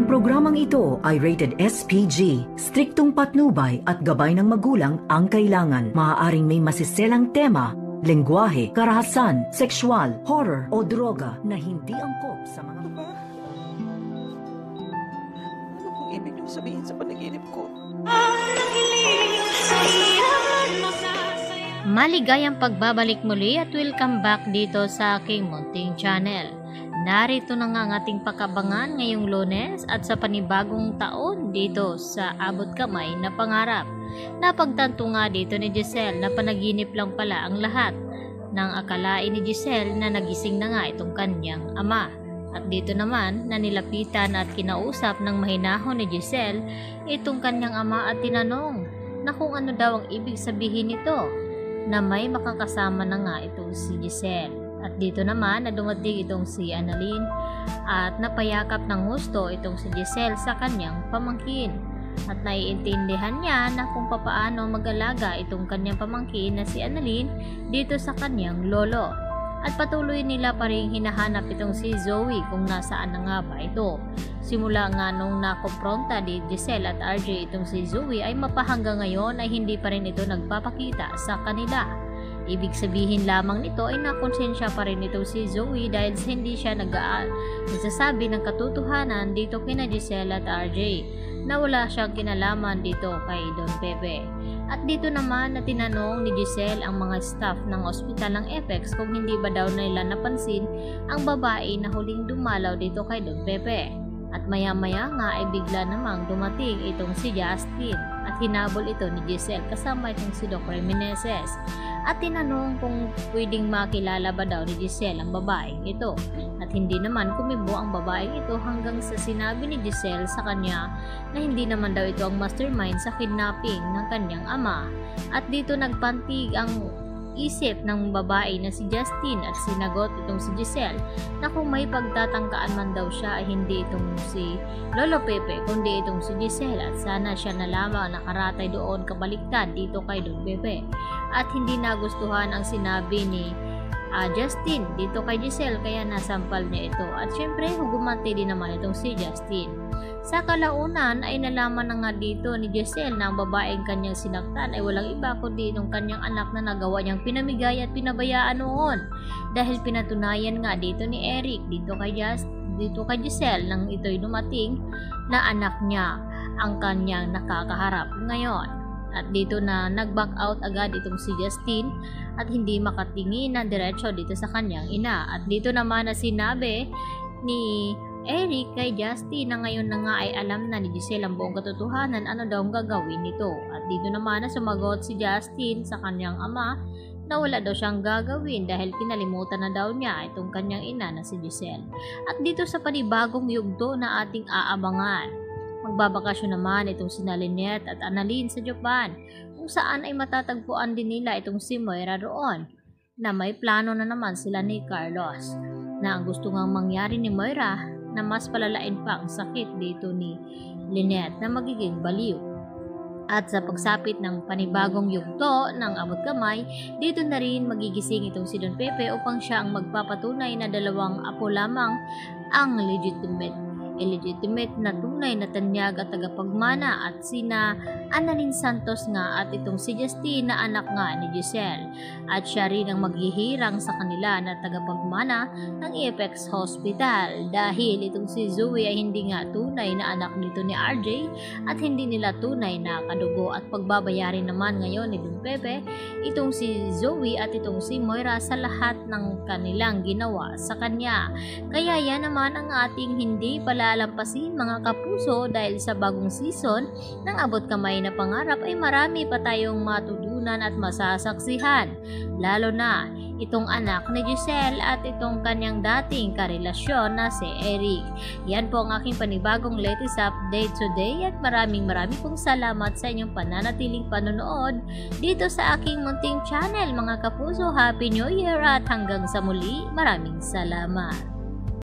Ang programang ito ay rated SPG. Striktong patnubay at gabay ng magulang ang kailangan. Maaaring may masiselang tema, lengguwahe, karahasan, sexual, horror o droga na hindi angkop sa mga... Ano pong ibig niyo sabihin sa panaginip ko? Maligayang pagbabalik muli at welcome back dito sa aking munting channel. Narito na nga ang ating pakabangan ngayong Lunes at sa panibagong taon dito sa Abot Kamay na Pangarap. Napagtanto nga dito ni Giselle na panaginip lang pala ang lahat nang akalain ni Giselle na nagising na nga itong kanyang ama. At dito naman na nilapitan at kinausap ng mahinahon ni Giselle itong kanyang ama at tinanong na kung ano daw ang ibig sabihin nito na may makakasama na nga itong si Giselle. At dito naman na dumating itong si Annalyn at napayakap ng husto itong si Giselle sa kanyang pamangkin. At naiintindihan niya na kung papaano mag-alaga itong kanyang pamangkin na si Annalyn dito sa kanyang lolo. At patuloy nila pa rin hinahanap itong si Zoe kung nasaan na nga ba ito. Simula nga nung nakompronta di Giselle at RJ itong si Zoe ay mapahanggang ngayon ay hindi pa rin ito nagpapakita sa kanila. Ibig sabihin lamang nito ay nakonsensya pa rin itong si Zoe dahil hindi siya nagsasabi ng katotohanan dito kina Giselle at RJ na wala siyang kinalaman dito kay Don Pepe. At dito naman na tinanong ni Giselle ang mga staff ng ospital ng Apex kung hindi ba daw nila napansin ang babae na huling dumalaw dito kay Don Pepe. At maya-maya nga ay bigla namang dumating itong si Justin at hinabol ito ni Giselle kasama itong si Doc Remeneses. At tinanong kung pwedeng makilala ba daw ni Giselle ang babaeng ito. At hindi naman kumibo ang babaeng ito hanggang sa sinabi ni Giselle sa kanya na hindi naman daw ito ang mastermind sa kidnapping ng kanyang ama. At dito nagpantig ang isip ng babae na si Justin at sinagot itong si Giselle na kung may pagtatangkaan man daw siya ay hindi itong si Lolo Pepe kundi itong si Giselle at sana siya na lamang nakaratay doon kabaliktad dito kay Don Pepe. At hindi nagustuhan ang sinabi ni Justin dito kay Giselle kaya nasampal niya ito at syempre hugumanti din naman itong si Justin. Sa kalaunan ay nalaman na nga dito ni Giselle na ang babaeng kanyang sinaktan ay walang iba kundi itong kanyang anak na nagawa niyang pinamigay at pinabayaan noon dahil pinatunayan nga dito ni Eric dito kay Giselle nang ito'y dumating na anak niya ang kanyang nakakaharap ngayon. At dito na nag-back out agad itong si Justin at hindi makatingin na diretso dito sa kanyang ina. At dito naman na sinabi ni Eric kay Justin na ngayon na nga ay alam na ni Giselle ang buong katotohanan ano daw ang gagawin nito. At dito naman na sumagot si Justin sa kanyang ama na wala daw siyang gagawin dahil kinalimutan na daw niya itong kanyang ina na si Giselle. At dito sa panibagong yugto na ating aabangan, magbabakasyon naman itong sina Lynette at Annalyn sa Japan kung saan ay matatagpuan din nila itong si Moira roon na may plano na naman sila ni Carlos na ang gusto ngang mangyari ni Moira na mas palalain pa ang sakit dito ni Lynette na magiging baliw. At sa pagsapit ng panibagong yugto ng Abot Kamay, dito na rin magigising itong si Don Pepe upang siya ang magpapatunay na dalawang apo lamang ang illegitimate na tunay na tanyag at tagapagmana at sina Annalyn Santos nga at itong si Justin na anak nga ni Giselle at siya rin ang maghihirang sa kanila na tagapagmana ng Apex Hospital dahil itong si Zoe ay hindi nga tunay na anak nito ni RJ at hindi nila tunay na kadugo at pagbabayarin naman ngayon ni Don Pepe itong si Zoe at itong si Moira sa lahat ng kanilang ginawa sa kanya. Kaya yan naman ang ating hindi palalampasin mga kapuso dahil sa bagong season ng Abot Kamay na Pangarap ay marami pa tayong matutunan at masasaksihan. Lalo na itong anak ni Giselle at itong kanyang dating karelasyon na si Eric. Yan po ang aking panibagong latest update today at maraming pong salamat sa inyong pananatiling panonood dito sa aking munting channel mga kapuso. Happy New Year at hanggang sa muli, maraming salamat.